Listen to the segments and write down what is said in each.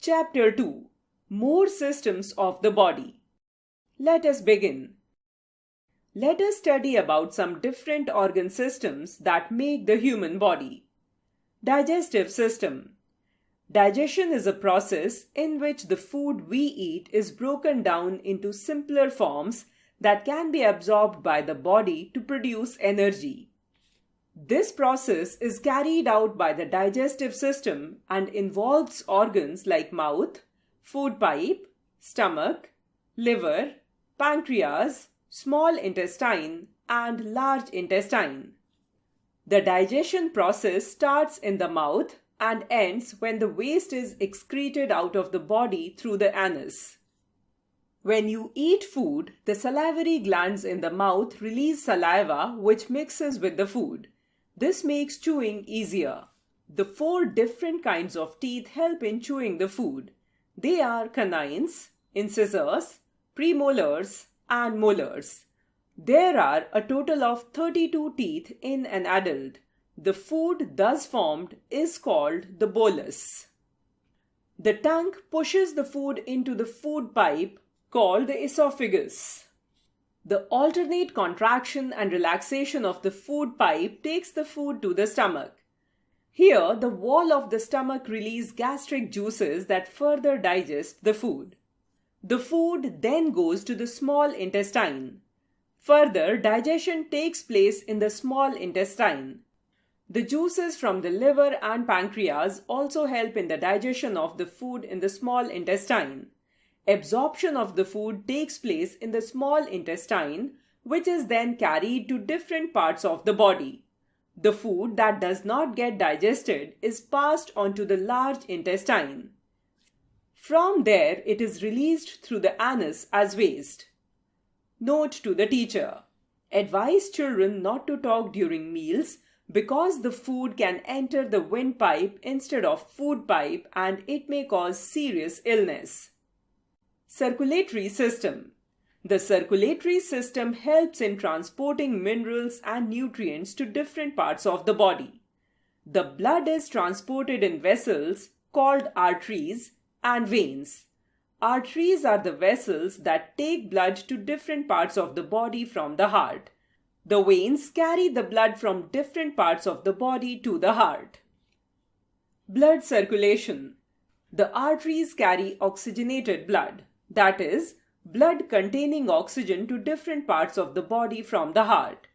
Chapter 2. More Systems of the Body. Let us begin. Let us study about some different organ systems that make the human body. Digestive system. Digestion is a process in which the food we eat is broken down into simpler forms that can be absorbed by the body to produce energy. This process is carried out by the digestive system and involves organs like mouth, food pipe, stomach, liver, pancreas, small intestine, and large intestine. The digestion process starts in the mouth and ends when the waste is excreted out of the body through the anus. When you eat food, the salivary glands in the mouth release saliva which mixes with the food. This makes chewing easier. The 4 different kinds of teeth help in chewing the food. They are canines, incisors, premolars, and molars. There are a total of 32 teeth in an adult. The food thus formed is called the bolus. The tongue pushes the food into the food pipe called the esophagus. The alternate contraction and relaxation of the food pipe takes the food to the stomach. Here, the wall of the stomach releases gastric juices that further digest the food. The food then goes to the small intestine. Further, digestion takes place in the small intestine. The juices from the liver and pancreas also help in the digestion of the food in the small intestine. Absorption of the food takes place in the small intestine, which is then carried to different parts of the body. The food that does not get digested is passed on to the large intestine. From there, it is released through the anus as waste. Note to the teacher: advise children not to talk during meals because the food can enter the windpipe instead of food pipe and it may cause serious illness. Circulatory system. The circulatory system helps in transporting minerals and nutrients to different parts of the body. The blood is transported in vessels called arteries and veins. Arteries are the vessels that take blood to different parts of the body from the heart. The veins carry the blood from different parts of the body to the heart. Blood circulation. The arteries carry oxygenated blood, that is, blood containing oxygen to different parts of the body from the heart.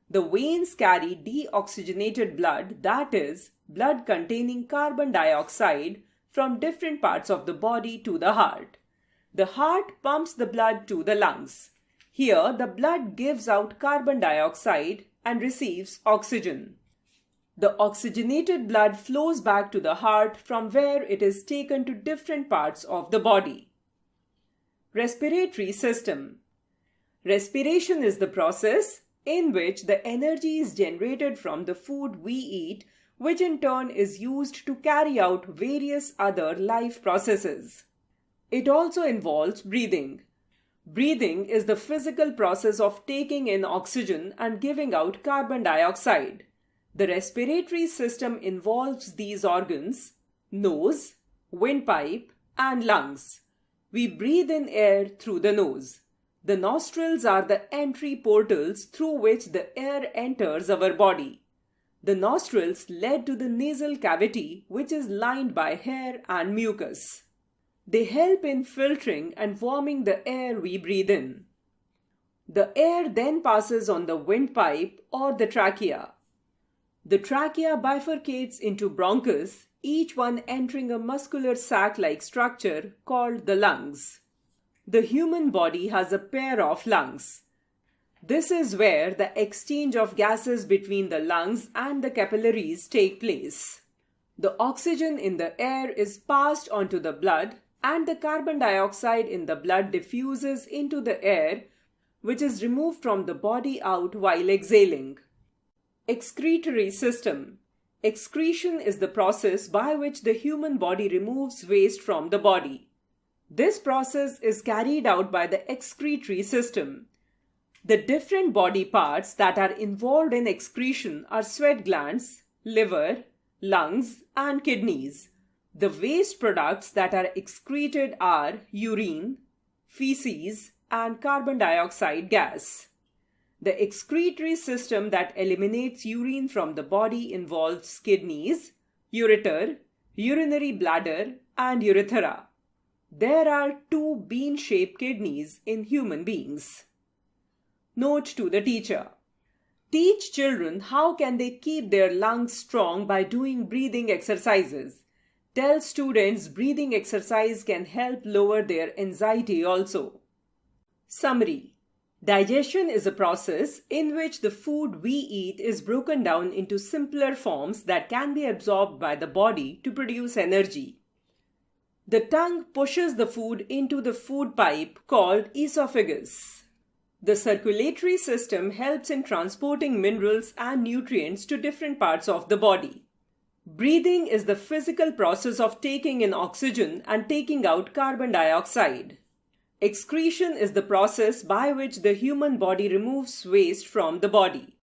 The veins carry deoxygenated blood, that is, blood containing carbon dioxide from different parts of the body to the heart. The heart pumps the blood to the lungs. Here, the blood gives out carbon dioxide and receives oxygen. The oxygenated blood flows back to the heart from where it is taken to different parts of the body. Respiratory system. Respiration is the process in which the energy is generated from the food we eat, which in turn is used to carry out various other life processes. It also involves breathing. Breathing is the physical process of taking in oxygen and giving out carbon dioxide. The respiratory system involves these organs: nose, windpipe, and lungs. We breathe in air through the nose. The nostrils are the entry portals through which the air enters our body. The nostrils lead to the nasal cavity, which is lined by hair and mucus. They help in filtering and warming the air we breathe in. The air then passes on the windpipe or the trachea. The trachea bifurcates into bronchus, each one entering a muscular sac-like structure called the lungs. The human body has a pair of lungs. This is where the exchange of gases between the lungs and the capillaries take place. The oxygen in the air is passed onto the blood, and the carbon dioxide in the blood diffuses into the air, which is removed from the body out while exhaling. Excretory system. Excretion is the process by which the human body removes waste from the body. This process is carried out by the excretory system. The different body parts that are involved in excretion are sweat glands, liver, lungs, and kidneys. The waste products that are excreted are urine, feces, and carbon dioxide gas. The excretory system that eliminates urine from the body involves kidneys, ureter, urinary bladder, and urethra. There are 2 bean-shaped kidneys in human beings. Note to the teacher. Teach children how can they keep their lungs strong by doing breathing exercises. Tell students breathing exercise can help lower their anxiety also. Summary. Digestion is a process in which the food we eat is broken down into simpler forms that can be absorbed by the body to produce energy. The tongue pushes the food into the food pipe called esophagus. The circulatory system helps in transporting minerals and nutrients to different parts of the body. Breathing is the physical process of taking in oxygen and taking out carbon dioxide. Excretion is the process by which the human body removes waste from the body.